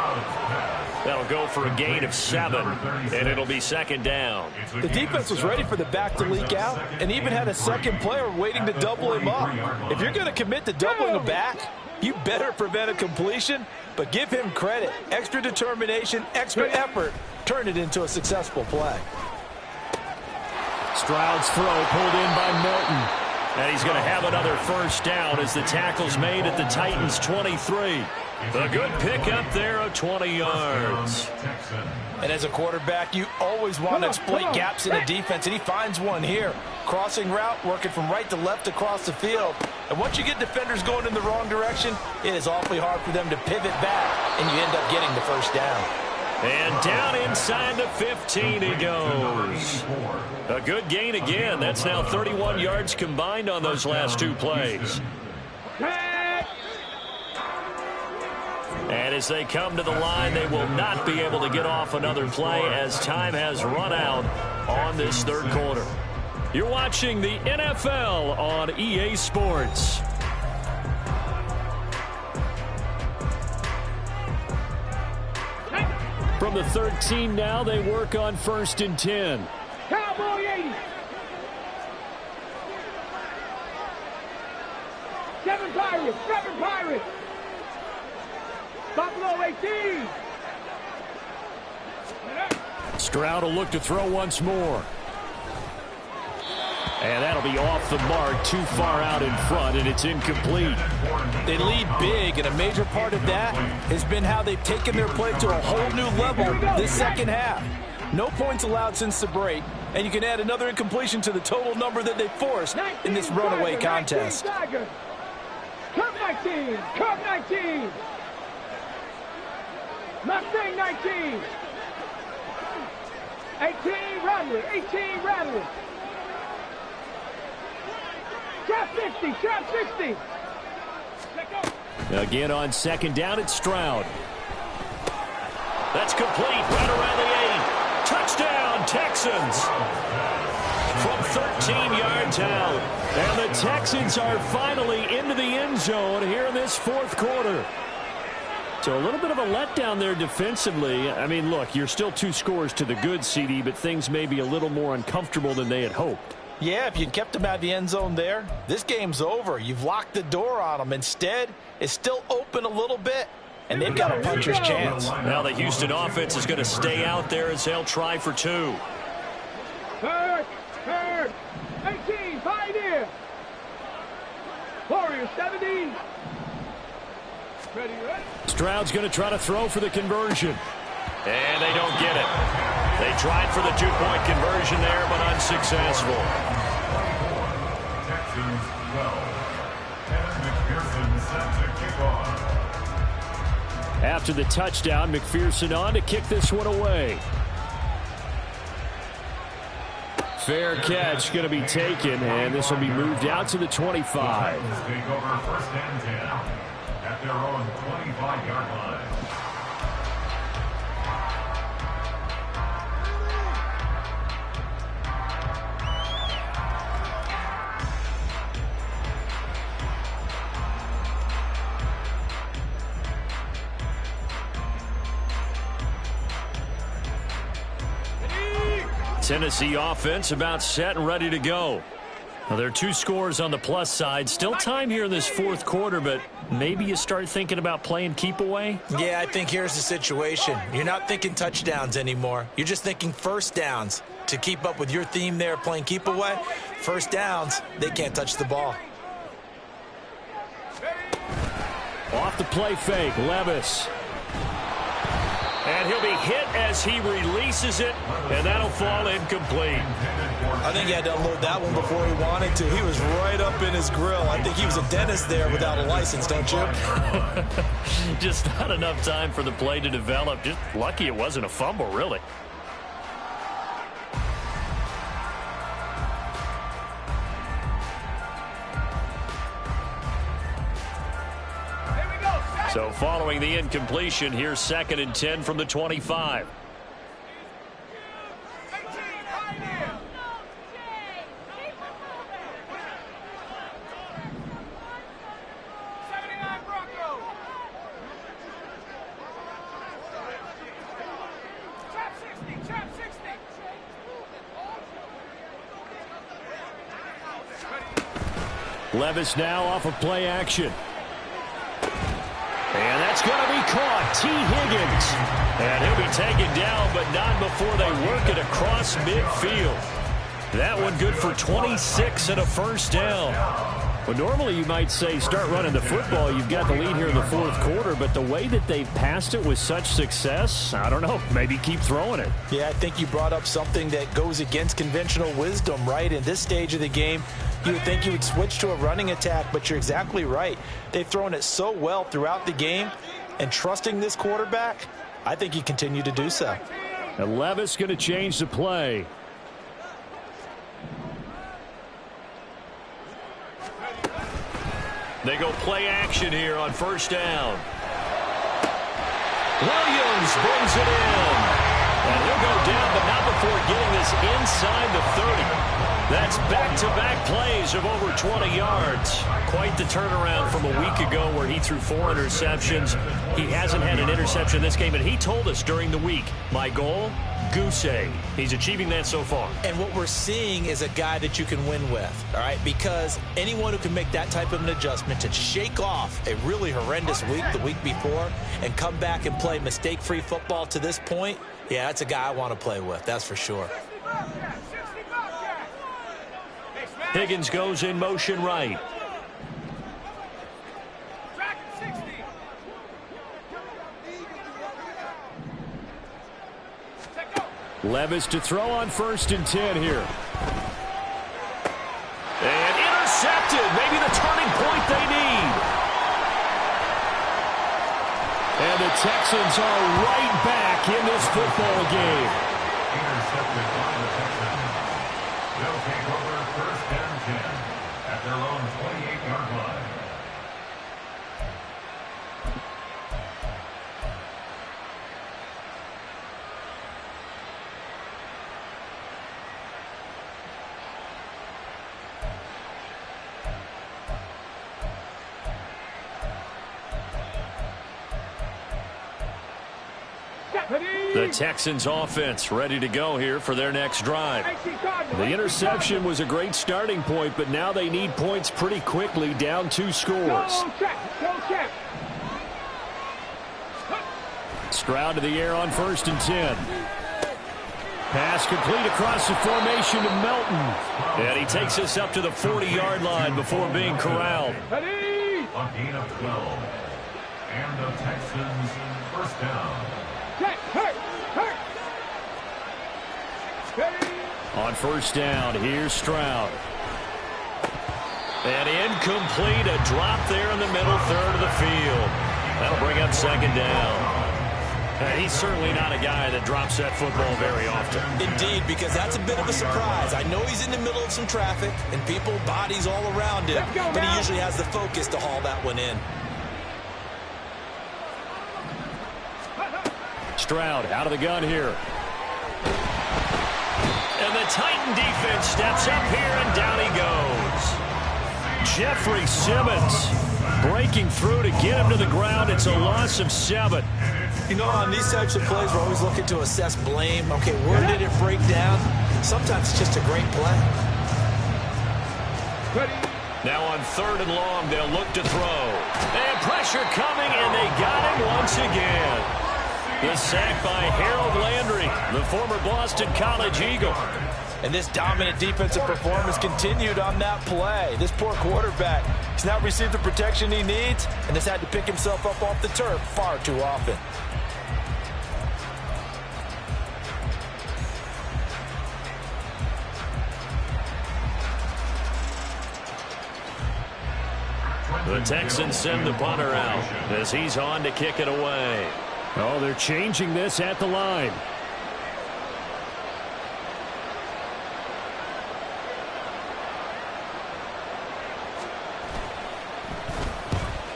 That'll go for a gain of 7, and it'll be 2nd down. The defense was ready for the back to leak out and even had a second player waiting to double him up. If you're going to commit to doubling a back, you better prevent a completion, but give him credit. Extra determination, extra effort, turn it into a successful play. Stroud's throw pulled in by Milton. And he's going to have another 1st down as the tackle's made at the Titans' 23. A good pickup there of 20 yards. And as a quarterback, you always want to exploit gaps in a defense, and he finds one here. Crossing route, working from right to left across the field. And once you get defenders going in the wrong direction, it is awfully hard for them to pivot back, and you end up getting the 1st down. And down inside the 15 he goes. A good gain again. That's now 31 yards combined on those last 2 plays. And as they come to the line, they will not be able to get off another play as time has run out on this 3rd quarter. You're watching the NFL on EA Sports. From the 13 now, they work on 1st and 10. Cowboy 80. 7 Pirates. 7 Pirates. Buffalo 18. Stroud will look to throw once more. And that'll be off the mark, too far out in front, and it's incomplete. They lead big, and a major part of that has been how they've taken their play to a whole new level this 2nd half. No points allowed since the break, and you can add another incompletion to the total number that they forced in this runaway contest. Kirk 19. Kirk 19. Mustang 19. 18 Rattler. 18 Rattler. Trap 60. Trap 60. Again on 2nd down, it's Stroud. That's complete right around the 8. Touchdown, Texans. From 13 yards out. And the Texans are finally into the end zone here in this 4th quarter. So a little bit of a letdown there defensively. I mean, look, you're still 2 scores to the good, CD, but things may be a little more uncomfortable than they had hoped. Yeah, if you'd kept them out of the end zone there, this game's over. You've locked the door on them. Instead, it's still open a little bit, and they've got a puncher's chance. Now the Houston offense is going to stay out there as they'll try for 2. Third. 18, Pioneer. Warrior 70. Ready. Stroud's going to try to throw for the conversion. And they don't get it. They tried for the 2-point conversion there, but unsuccessful. Texans 12. Kevin McPherson set to kick off. After the touchdown, McPherson on to kick this one away. Fair catch going to be taken, and this will be moved out to the 25. Titans take over 1st and 10 at their own 25-yard line. Tennessee offense about set and ready to go. Now, there are 2 scores on the plus side. Still time here in this 4th quarter, but maybe you start thinking about playing keep away? Yeah, I think here's the situation. You're not thinking touchdowns anymore. You're just thinking first downs. To keep up with your theme there, playing keep away, first downs, they can't touch the ball. Off the play fake, Levis. And he'll be hit as he releases it, and that'll fall incomplete. I think he had to unload that one before he wanted to. He was right up in his grill. I think he was a dentist there without a license, don't you? Just not enough time for the play to develop. Just lucky it wasn't a fumble, really. So following the incompletion, here's 2nd and 10 from the 25. Levis now off of play action. And that's going to be caught. T. Higgins. And he'll be taken down, but not before they work it across midfield. That one good for 26 and a first down. Well, normally you might say start running the football. You've got the lead here in the 4th quarter, but the way that they've passed it with such success, I don't know, maybe keep throwing it. Yeah, I think you brought up something that goes against conventional wisdom, right? In this stage of the game, you would think you would switch to a running attack, but you're exactly right. They've thrown it so well throughout the game, and trusting this quarterback, I think you continue to do so. And Levis going to change the play. They go play action here on first down. Williams brings it in. And he'll go down, but not before getting this inside the 30. That's back-to-back plays of over 20 yards. Quite the turnaround from a week ago where he threw 4 interceptions. He hasn't had an interception this game, and he told us during the week, my goal, goose egg. He's achieving that so far. And what we're seeing is a guy that you can win with, all right? Because anyone who can make that type of an adjustment to shake off a really horrendous week the week before and come back and play mistake-free football to this point, yeah, that's a guy I want to play with, that's for sure. Higgins goes in motion right. Levis to throw on 1st and 10 here. And intercepted. Maybe the turning point they need. And the Texans are right back in this football game. Intercepted by the Texans. They'll take over 1st and 10 at their own 28-yard line. The Texans offense ready to go here for their next drive. The interception was a great starting point, but now they need points pretty quickly, down 2 scores. Stroud to the air on 1st and 10. Pass complete across the formation to Melton. And he takes us up to the 40-yard line before being corralled. A gain of 12. And the Texans first down. On 1st down, here's Stroud. And incomplete, a drop there in the middle third of the field. That'll bring up 2nd down. He's certainly not a guy that drops that football very often. Indeed, because that's a bit of a surprise. I know he's in the middle of some traffic and people, bodies all around him, but he usually has the focus to haul that one in. Stroud out of the gun here. And the Titan defense steps up here, and down he goes. Jeffrey Simmons breaking through to get him to the ground. It's a loss of 7. You know, on these types of plays, we're always looking to assess blame. Okay, where did it break down? Sometimes it's just a great play. Now on 3rd and long, they'll look to throw. And pressure coming, and they got him once again. The sack by Harold Landry, the former Boston College Eagle. And this dominant defensive performance continued on that play. This poor quarterback has now received the protection he needs and has had to pick himself up off the turf far too often. The Texans send the punter out as he's on to kick it away. Oh, they're changing this at the line.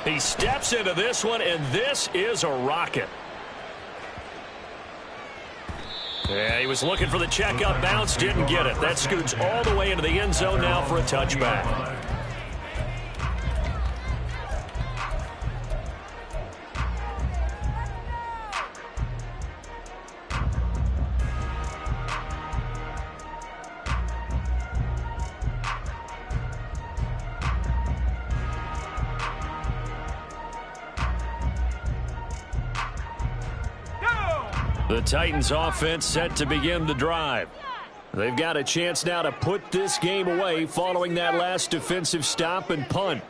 He steps into this one, and this is a rocket. Yeah, he was looking for the checkup bounce, didn't get it. That scoots all the way into the end zone now for a touchback. The Titans offense set to begin the drive. They've got a chance now to put this game away following that last defensive stop and punt.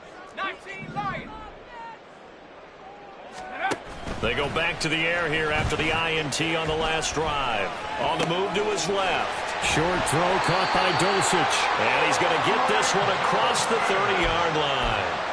They go back to the air here after the INT on the last drive. On the move to his left. Short throw caught by Dulcich. And he's going to get this one across the 30-yard line.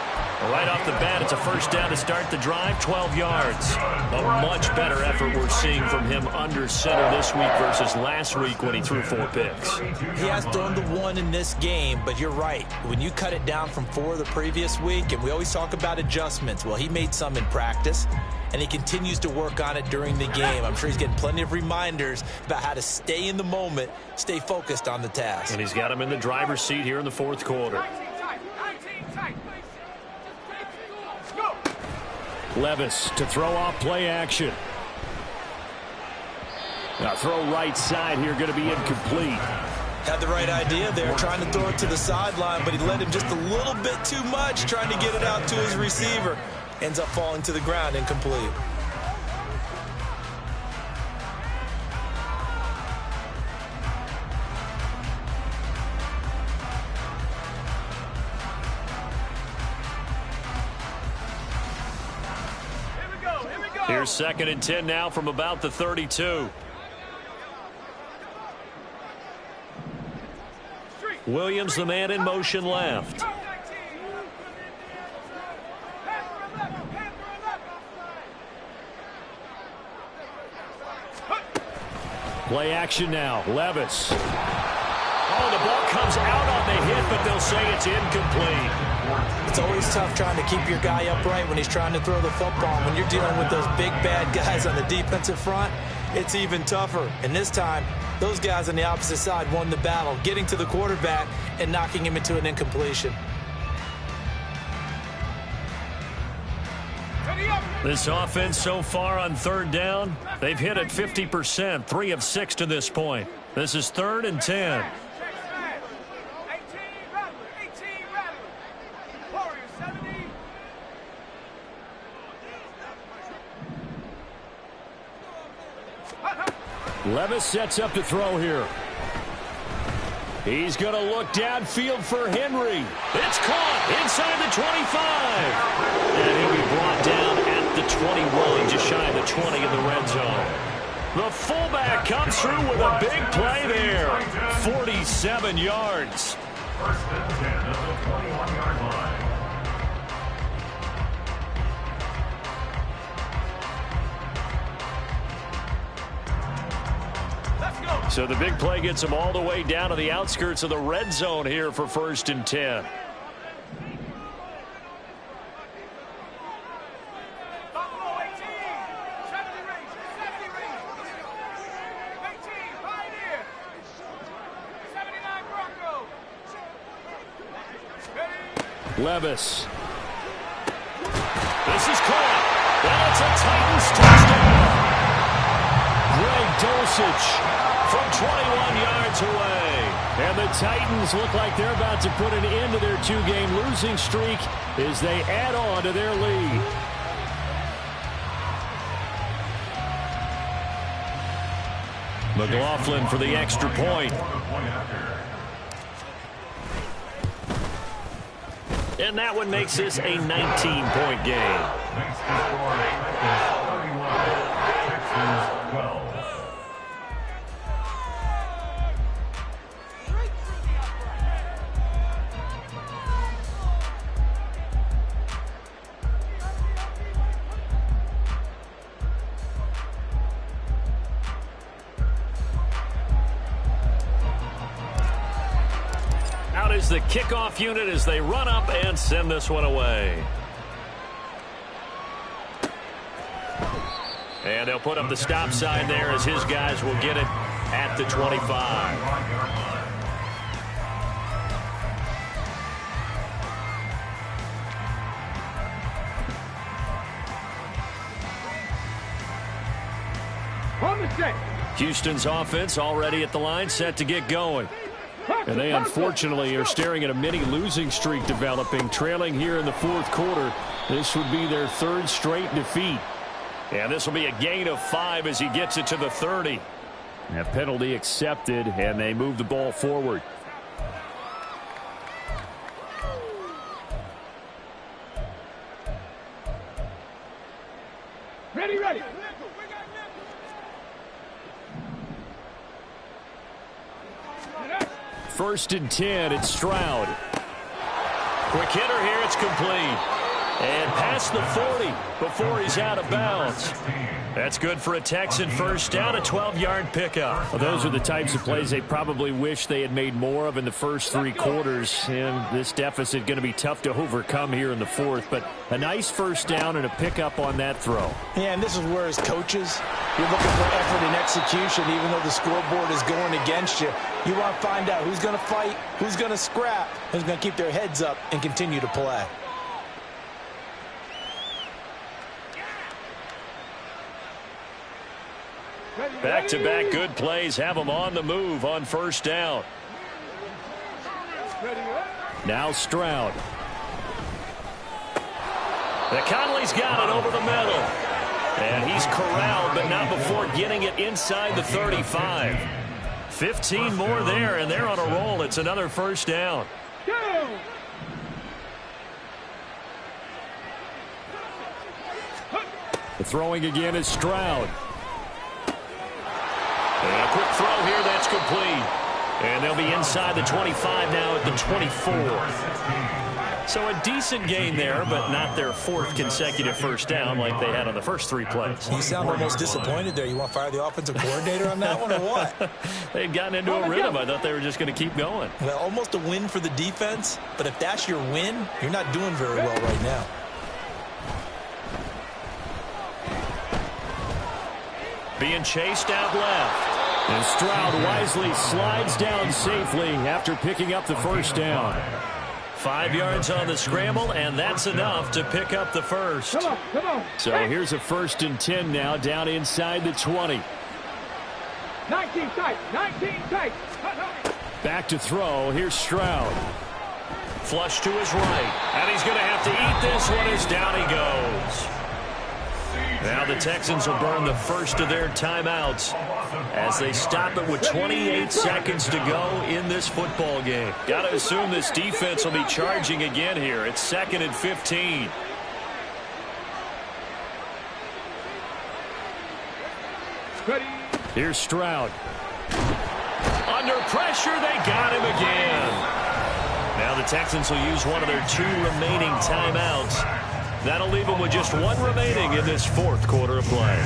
Right off the bat, it's a first down to start the drive, 12 yards. A much better effort we're seeing from him under center this week versus last week when he threw 4 picks. He has thrown the 1 in this game, but you're right. When you cut it down from 4 the previous week, and we always talk about adjustments, well, he made some in practice, and he continues to work on it during the game. I'm sure he's getting plenty of reminders about how to stay in the moment, stay focused on the task. And he's got him in the driver's seat here in the 4th quarter. Levis to throw off play action. Now throw right side here, going to be incomplete. Had the right idea there, trying to throw it to the sideline, but he led him just a little bit too much, trying to get it out to his receiver. Ends up falling to the ground, incomplete. Here's 2nd and 10 now from about the 32. Williams, the man in motion left. Play action now. Levis. Oh, the ball comes out on the hit, but they'll say it's incomplete. It's always tough trying to keep your guy upright when he's trying to throw the football. When you're dealing with those big, bad guys on the defensive front, it's even tougher. And this time, those guys on the opposite side won the battle, getting to the quarterback and knocking him into an incompletion. This offense so far on 3rd down, they've hit it 50%, 3 of 6 to this point. This is 3rd and 10. Levis sets up to throw here. He's going to look downfield for Henry. It's caught inside the 25. And he'll be brought down at the 21, just shy of the 20 in the red zone. The fullback comes through with a big play there. 47 yards. 1st and 10 of the 21-yard line. So the big play gets him all the way down to the outskirts of the red zone here for 1st and 10. Levis. This is caught. And it's a Titans touchdown. Greg Dulcich from 21 yards away. And the Titans look like they're about to put an end to their two-game losing streak as they add on to their lead. McLaughlin for the extra point. And that one makes this a 19-point game. Out is the kickoff unit as they run up and send this one away. And they'll put up the stop sign there as his guys will get it at the 25. On the set. Houston's offense already at the line, set to get going. And they unfortunately are staring at a mini losing streak developing, trailing here in the fourth quarter. This would be their third straight defeat. And this will be a gain of 5 as he gets it to the 30. A penalty accepted, and they move the ball forward. Ready, ready. First and 10, it's Stroud. Quick hitter here, it's complete. And past the 40 before he's out of bounds. That's good for a Texan first down, a 12-yard pickup. Well, those are the types of plays they probably wish they had made more of in the first 3 quarters. And this deficit going to be tough to overcome here in the fourth. But a nice first down and a pickup on that throw. Yeah, and this is where as coaches, you're looking for effort and execution, even though the scoreboard is going against you. You want to find out who's going to fight, who's going to scrap, who's going to keep their heads up and continue to play. Back-to-back good plays have them on the move on first down. Now Stroud. The Conley's got it over the middle. And he's corralled, but not before getting it inside the 35. 15 more there, and they're on a roll. It's another first down. The throwing again is Stroud. And a quick throw here, that's complete. And they'll be inside the 25 now at the 24. So a decent gain there, but not their 4th consecutive first down like they had on the first 3 plays. You sound almost disappointed there. You want to fire the offensive coordinator on that one or what? They'd gotten into a rhythm. I thought they were just going to keep going. Well, almost a win for the defense, but if that's your win, you're not doing very well right now. Being chased out left. And Stroud wisely slides down safely after picking up the first down. 5 yards on the scramble, and that's enough to pick up the first. Come on, come on. So here's a 1st and 10 now, down inside the 20. 19 tight, 19 tight. Back to throw, here's Stroud. Flush to his right, and he's going to have to eat this one as down he goes. Now the Texans will burn the first of their timeouts as they stop it with 28 seconds to go in this football game. Got to assume this defense will be charging again here. It's 2nd and 15. Here's Stroud. Under pressure, they got him again. Now the Texans will use one of their 2 remaining timeouts. That'll leave them with just 1 remaining in this 4th quarter of play.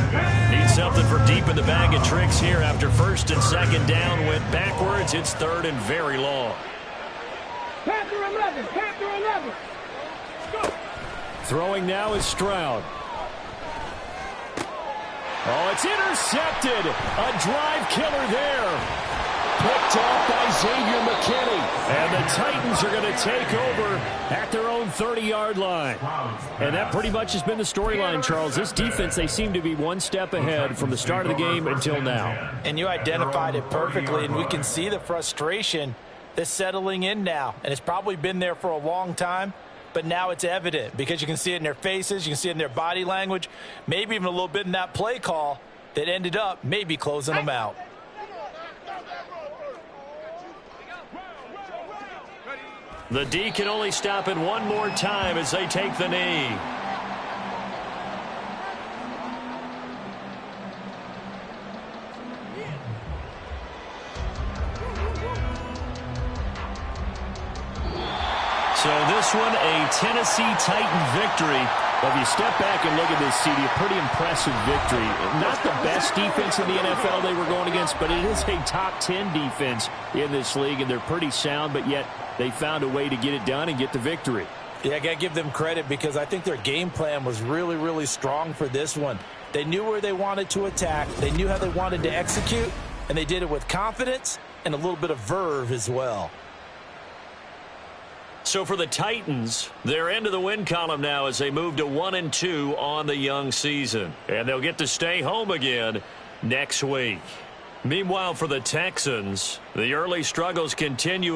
Need something for deep in the bag of tricks here after 1st and 2nd down went backwards. It's 3rd and very long. Panther 11, Panther 11. Go. Throwing now is Stroud. Oh, it's intercepted. A drive killer there. picked off by Xavier McKinney. And the Titans are going to take over at their own 30-yard line. And that pretty much has been the storyline, Charles. This defense, they seem to be one step ahead from the start of the game until now. And you identified it perfectly, and we can see the frustration that's settling in now. And it's probably been there for a long time, but now it's evident because you can see it in their faces, you can see it in their body language, maybe even a little bit in that play call that ended up maybe closing them out. The D can only stop it one more time as they take the knee. So this one, a Tennessee Titan victory. Well, if you step back and look at this, CD, a pretty impressive victory. Not the best defense in the NFL they were going against, but it is a top 10 defense in this league, and they're pretty sound, but yet they found a way to get it done and get the victory. Yeah, I got to give them credit because I think their game plan was really, really strong for this one. They knew where they wanted to attack. They knew how they wanted to execute, and they did it with confidence and a little bit of verve as well. So for the Titans, they're into the win column now as they move to 1-2 on the young season. And they'll get to stay home again next week. Meanwhile, for the Texans, the early struggles continue.